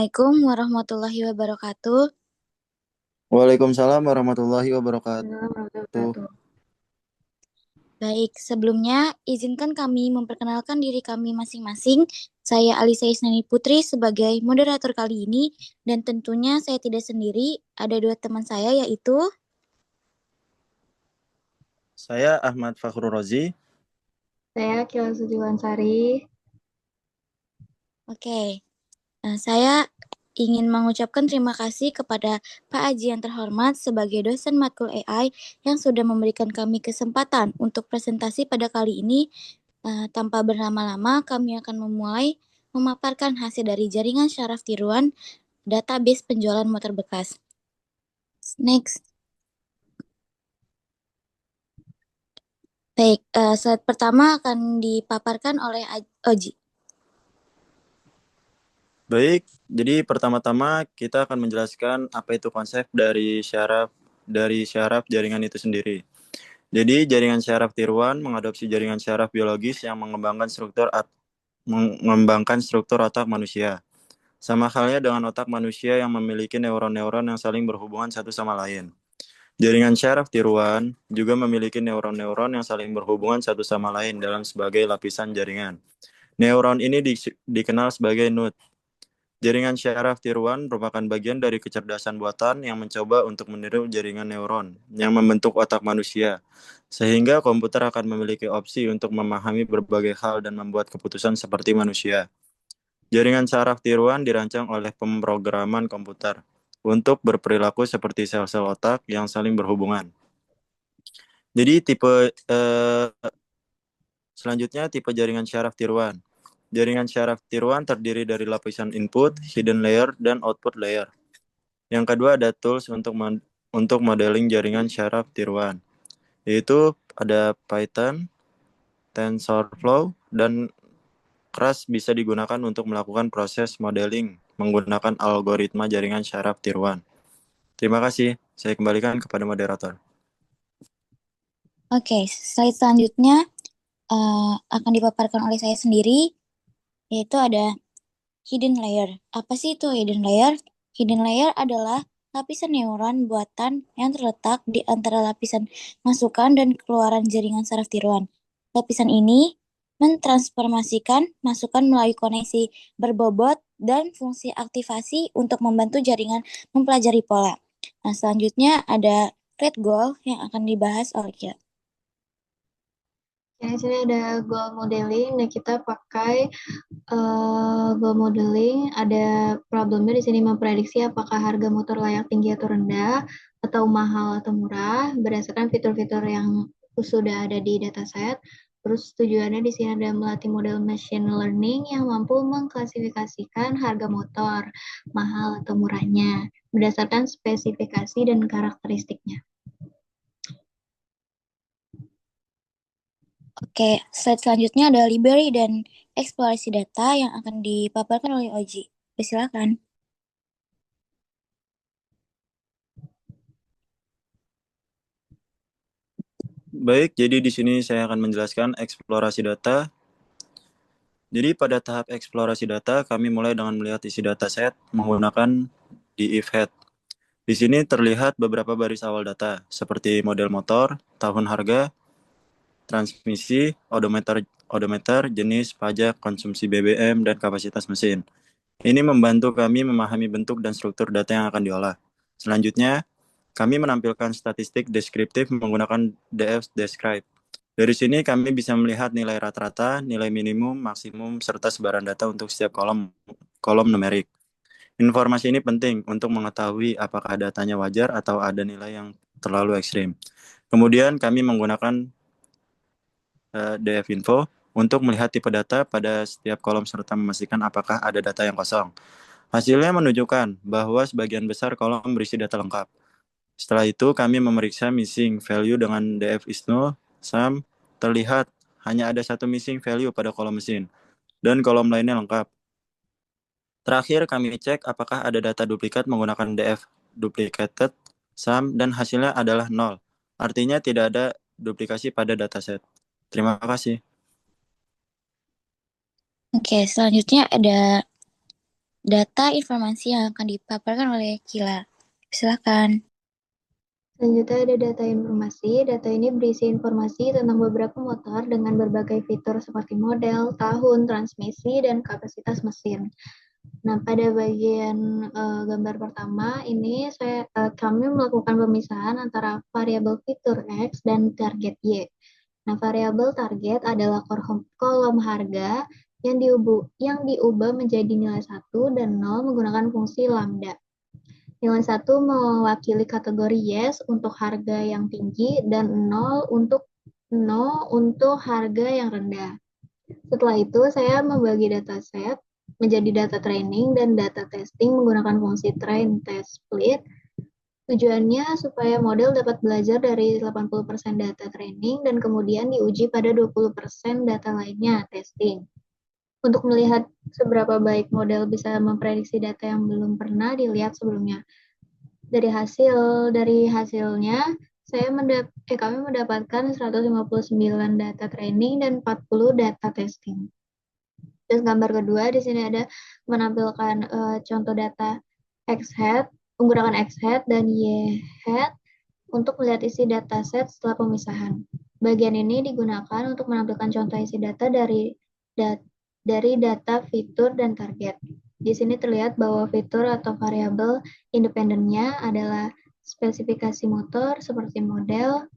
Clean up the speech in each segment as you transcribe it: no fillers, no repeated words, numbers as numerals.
Assalamualaikum warahmatullahi wabarakatuh. Waalaikumsalam warahmatullahi wabarakatuh. Warahmatullahi wabarakatuh. Baik, sebelumnya izinkan kami memperkenalkan diri kami masing-masing. Saya Alisa Isnani Putri sebagai moderator kali ini dan tentunya saya tidak sendiri, ada dua teman saya yaitu Saya Ahmad Fakhrul Rozi. Saya Kila Sujiwansari. Oke. Saya ingin mengucapkan terima kasih kepada Pak Aji yang terhormat sebagai dosen matkul AI yang sudah memberikan kami kesempatan untuk presentasi pada kali ini. Tanpa berlama-lama, kami akan memulai memaparkan hasil dari jaringan syaraf tiruan database penjualan motor bekas. Next. Baik, slide pertama akan dipaparkan oleh Oji. Baik, jadi pertama-tama kita akan menjelaskan apa itu konsep dari syaraf jaringan itu sendiri. Jadi jaringan syaraf tiruan mengadopsi jaringan syaraf biologis yang mengembangkan struktur otak manusia. Sama halnya dengan otak manusia yang memiliki neuron-neuron yang saling berhubungan satu sama lain. Jaringan syaraf tiruan juga memiliki neuron-neuron yang saling berhubungan satu sama lain dalam sebagai lapisan jaringan. Neuron ini dikenal sebagai node. Jaringan syaraf tiruan merupakan bagian dari kecerdasan buatan yang mencoba untuk meniru jaringan neuron yang membentuk otak manusia, sehingga komputer akan memiliki opsi untuk memahami berbagai hal dan membuat keputusan seperti manusia. Jaringan syaraf tiruan dirancang oleh pemrograman komputer untuk berperilaku seperti sel-sel otak yang saling berhubungan. Jadi selanjutnya tipe jaringan syaraf tiruan. Jaringan syaraf tiruan terdiri dari lapisan input, hidden layer, dan output layer. Yang kedua ada tools untuk modeling jaringan syaraf tiruan, yaitu ada Python, TensorFlow, dan Keras bisa digunakan untuk melakukan proses modeling menggunakan algoritma jaringan syaraf tiruan. Terima kasih. Saya kembalikan kepada moderator. Oke, slide selanjutnya akan dipaparkan oleh saya sendiri, yaitu ada hidden layer. Apa sih itu hidden layer? Hidden layer adalah lapisan neuron buatan yang terletak di antara lapisan masukan dan keluaran jaringan saraf tiruan. Lapisan ini mentransformasikan masukan melalui koneksi berbobot dan fungsi aktivasi untuk membantu jaringan mempelajari pola. Nah, selanjutnya ada red goal yang akan dibahas oleh kita. Di sini ada goal modeling. Nah, kita pakai goal modeling. Ada problemnya di sini memprediksi apakah harga motor layak tinggi atau rendah, atau mahal atau murah, berdasarkan fitur-fitur yang sudah ada di dataset. Terus tujuannya di sini ada melatih model machine learning yang mampu mengklasifikasikan harga motor, mahal atau murahnya, berdasarkan spesifikasi dan karakteristiknya. Oke, slide selanjutnya ada library dan eksplorasi data yang akan dipaparkan oleh Oji. Silakan. Baik, jadi di sini saya akan menjelaskan eksplorasi data. Jadi pada tahap eksplorasi data, kami mulai dengan melihat isi dataset menggunakan DIFHEAD. Di sini terlihat beberapa baris awal data, seperti model motor, tahun harga, transmisi, odometer, jenis, pajak, konsumsi BBM, dan kapasitas mesin. Ini membantu kami memahami bentuk dan struktur data yang akan diolah. Selanjutnya, kami menampilkan statistik deskriptif menggunakan DF Describe. Dari sini kami bisa melihat nilai rata-rata, nilai minimum, maksimum, serta sebaran data untuk setiap kolom numerik. Informasi ini penting untuk mengetahui apakah datanya wajar atau ada nilai yang terlalu ekstrim. Kemudian kami menggunakan DF Info untuk melihat tipe data pada setiap kolom serta memastikan apakah ada data yang kosong. Hasilnya menunjukkan bahwa sebagian besar kolom berisi data lengkap. Setelah itu, kami memeriksa missing value dengan DF Isno, SAM, terlihat hanya ada satu missing value pada kolom mesin, dan kolom lainnya lengkap. Terakhir, kami cek apakah ada data duplikat menggunakan DF duplicated, SAM, dan hasilnya adalah 0. Artinya tidak ada duplikasi pada dataset. Terima kasih. Oke, selanjutnya ada data informasi yang akan dipaparkan oleh Kila. Silakan. Selanjutnya ada data informasi. Data ini berisi informasi tentang beberapa motor dengan berbagai fitur seperti model, tahun, transmisi, dan kapasitas mesin. Nah, pada bagian gambar pertama ini kami melakukan pemisahan antara variabel fitur X dan target Y. Nah, variabel target adalah kolom harga yang diubah menjadi nilai 1 dan 0 menggunakan fungsi lambda. Nilai 1 mewakili kategori yes untuk harga yang tinggi dan 0 untuk no untuk harga yang rendah. Setelah itu, saya membagi dataset menjadi data training dan data testing menggunakan fungsi train test split. Tujuannya supaya model dapat belajar dari 80% data training dan kemudian diuji pada 20% data lainnya, testing. Untuk melihat seberapa baik model bisa memprediksi data yang belum pernah dilihat sebelumnya. Dari hasilnya, kami mendapatkan 159 data training dan 40 data testing. Terus gambar kedua di sini ada menampilkan contoh data X-hat, menggunakan X-hat dan Y-hat untuk melihat isi dataset setelah pemisahan. Bagian ini digunakan untuk menampilkan contoh isi data dari data fitur dan target. Di sini terlihat bahwa fitur atau variabel independennya adalah spesifikasi motor seperti model,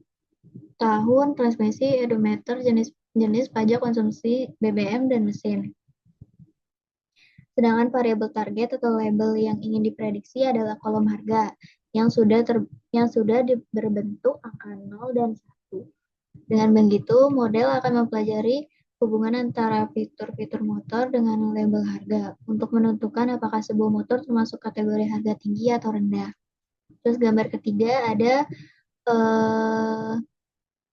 tahun, transmisi, odometer, jenis pajak konsumsi BBM, dan mesin. Sedangkan variabel target atau label yang ingin diprediksi adalah kolom harga yang sudah berbentuk angka 0 dan 1. Dengan begitu, model akan mempelajari hubungan antara fitur-fitur motor dengan label harga untuk menentukan apakah sebuah motor termasuk kategori harga tinggi atau rendah. Terus gambar ketiga ada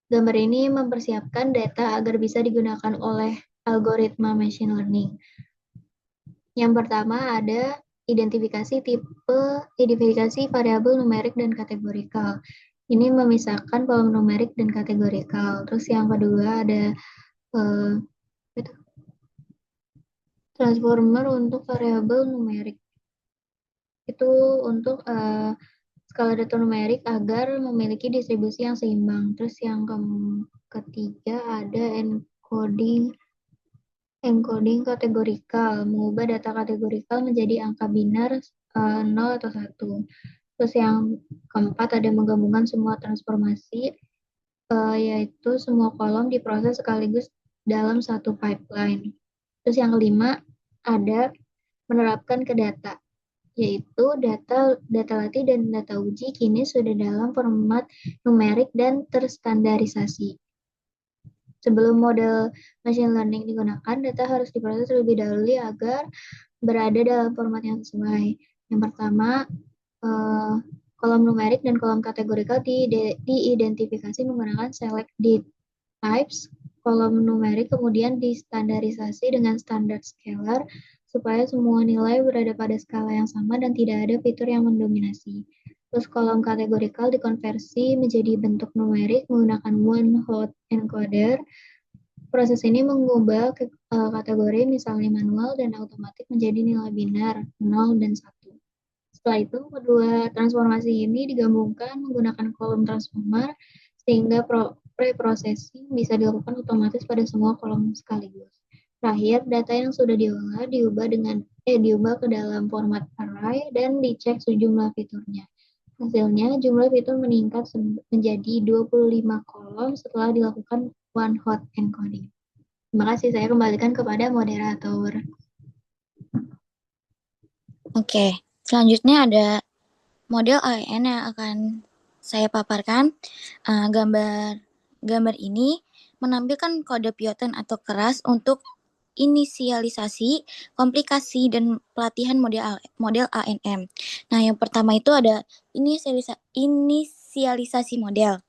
gambar ini mempersiapkan data agar bisa digunakan oleh algoritma machine learning. Yang pertama ada identifikasi variabel numerik dan kategorikal. Ini memisahkan kolom numerik dan kategorikal. Terus yang kedua ada transformer untuk variabel numerik. Itu untuk skala data numerik agar memiliki distribusi yang seimbang. Terus yang ketiga ada encoding kategorikal, mengubah data kategorikal menjadi angka binar 0 atau 1. Terus yang keempat ada menggabungkan semua transformasi, yaitu semua kolom diproses sekaligus dalam satu pipeline. Terus yang kelima ada menerapkan ke data, yaitu data latih dan data uji kini sudah dalam format numerik dan terstandarisasi. Sebelum model machine learning digunakan, data harus diproses terlebih dahulu agar berada dalam format yang sesuai. Yang pertama, kolom numerik dan kolom kategorikal diidentifikasi menggunakan select date types. Kolom numerik kemudian distandarisasi dengan standar scalar supaya semua nilai berada pada skala yang sama dan tidak ada fitur yang mendominasi. Terus kolom kategorikal dikonversi menjadi bentuk numerik menggunakan one-hot encoder. Proses ini mengubah kategori misalnya manual dan otomatis menjadi nilai binar 0 dan 1. Setelah itu, kedua transformasi ini digabungkan menggunakan kolom transformer sehingga pre-processing bisa dilakukan otomatis pada semua kolom sekaligus. Terakhir, data yang sudah diolah diubah ke dalam format array dan dicek sejumlah fiturnya. Hasilnya, jumlah fitur meningkat menjadi 25 kolom setelah dilakukan one-hot encoding. Terima kasih, saya kembalikan kepada moderator. Oke, selanjutnya ada model AEN yang akan saya paparkan. Gambar ini menampilkan kode Python atau keras untuk inisialisasi, komplikasi, dan pelatihan model ANM. Nah, yang pertama itu ada inisialisasi model.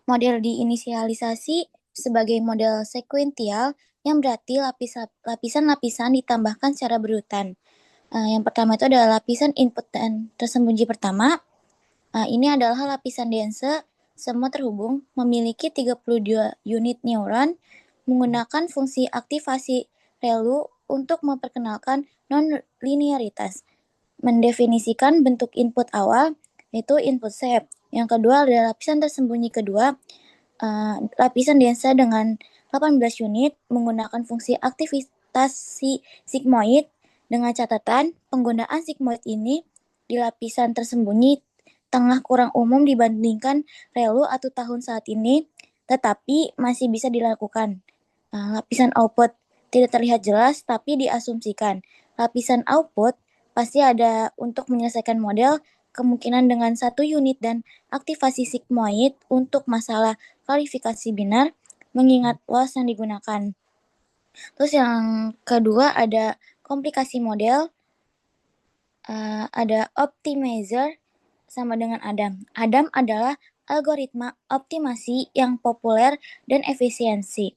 Model diinisialisasi sebagai model sekuensial yang berarti lapisan-lapisan ditambahkan secara berurutan. Yang pertama itu adalah lapisan input dan tersembunyi pertama. Ini adalah lapisan dense, semua terhubung, memiliki 32 unit neuron, menggunakan fungsi aktivasi ReLU untuk memperkenalkan non-linearitas. Mendefinisikan bentuk input awal, yaitu input shape. Yang kedua adalah lapisan tersembunyi kedua, lapisan densa dengan 18 unit menggunakan fungsi aktivitas sigmoid dengan catatan penggunaan sigmoid ini di lapisan tersembunyi tengah kurang umum dibandingkan relu atau tahun saat ini, tetapi masih bisa dilakukan. Lapisan output tidak terlihat jelas tapi diasumsikan. Lapisan output pasti ada untuk menyelesaikan model kemungkinan dengan 1 unit dan aktivasi sigmoid untuk masalah klarifikasi binar mengingat loss yang digunakan. Terus yang kedua ada komplikasi model, ada optimizer sama dengan Adam. Adam adalah algoritma optimasi yang populer dan efisiensi.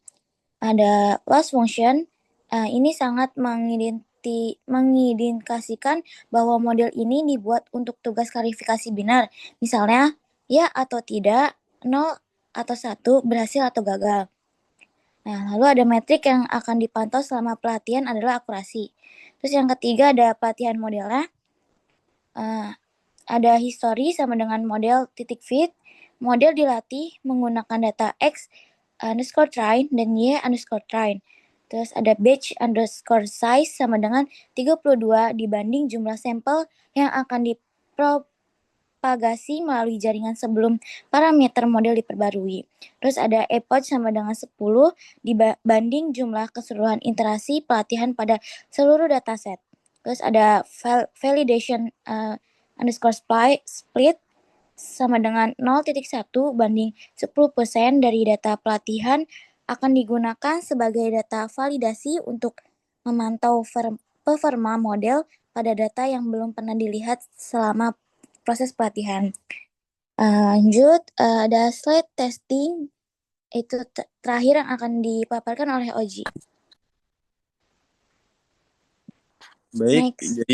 Ada loss function, ini sangat mengindikasikan bahwa model ini dibuat untuk tugas klarifikasi binar. Misalnya, ya atau tidak, 0 atau 1, berhasil atau gagal. Nah, lalu ada metrik yang akan dipantau selama pelatihan adalah akurasi. Terus yang ketiga ada pelatihan modelnya. Ada history sama dengan model titik fit. Model dilatih menggunakan data X underscore train dan Y underscore train. Terus ada batch underscore size sama dengan 32 dibanding jumlah sampel yang akan dipropagasi melalui jaringan sebelum parameter model diperbarui. Terus ada epoch sama dengan 10 dibanding jumlah keseluruhan interaksi pelatihan pada seluruh dataset. Terus ada validation underscore split sama dengan 0.1 banding 10% dari data pelatihan akan digunakan sebagai data validasi untuk memantau performa model pada data yang belum pernah dilihat selama proses pelatihan. Lanjut, ada slide testing, itu terakhir yang akan dipaparkan oleh Oji. Baik, Next.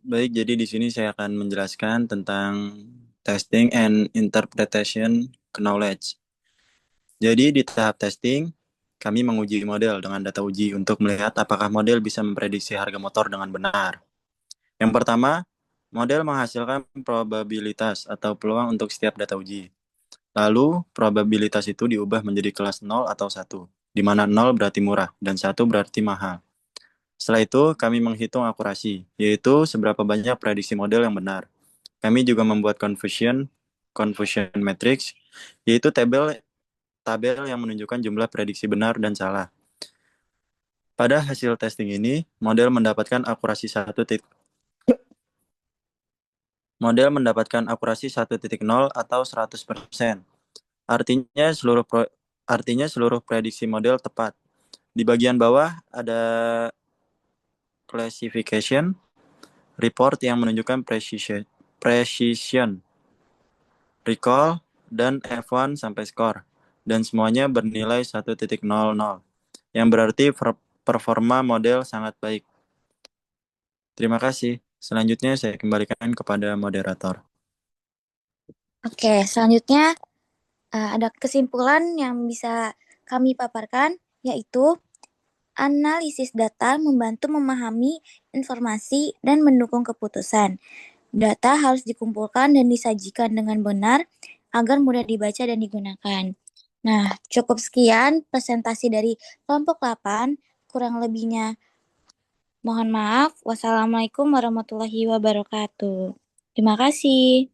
jadi di sini saya akan menjelaskan tentang testing and interpretation knowledge. Jadi di tahap testing, kami menguji model dengan data uji untuk melihat apakah model bisa memprediksi harga motor dengan benar. Yang pertama, model menghasilkan probabilitas atau peluang untuk setiap data uji. Lalu, probabilitas itu diubah menjadi kelas 0 atau 1, di mana 0 berarti murah dan 1 berarti mahal. Setelah itu, kami menghitung akurasi, yaitu seberapa banyak prediksi model yang benar. Kami juga membuat confusion matrix, yaitu tabel yang menunjukkan jumlah prediksi benar dan salah. Pada hasil testing ini, model mendapatkan akurasi 1.0 atau 100%. Artinya seluruh prediksi model tepat. Di bagian bawah ada classification report yang menunjukkan precision, recall, dan F1 sampai score. Dan semuanya bernilai 1.00, yang berarti performa model sangat baik. Terima kasih. Selanjutnya saya kembalikan kepada moderator. Oke, selanjutnya ada kesimpulan yang bisa kami paparkan, yaitu analisis data membantu memahami informasi dan mendukung keputusan. Data harus dikumpulkan dan disajikan dengan benar agar mudah dibaca dan digunakan. Nah, cukup sekian presentasi dari kelompok 8. Kurang lebihnya mohon maaf. Wassalamualaikum warahmatullahi wabarakatuh. Terima kasih.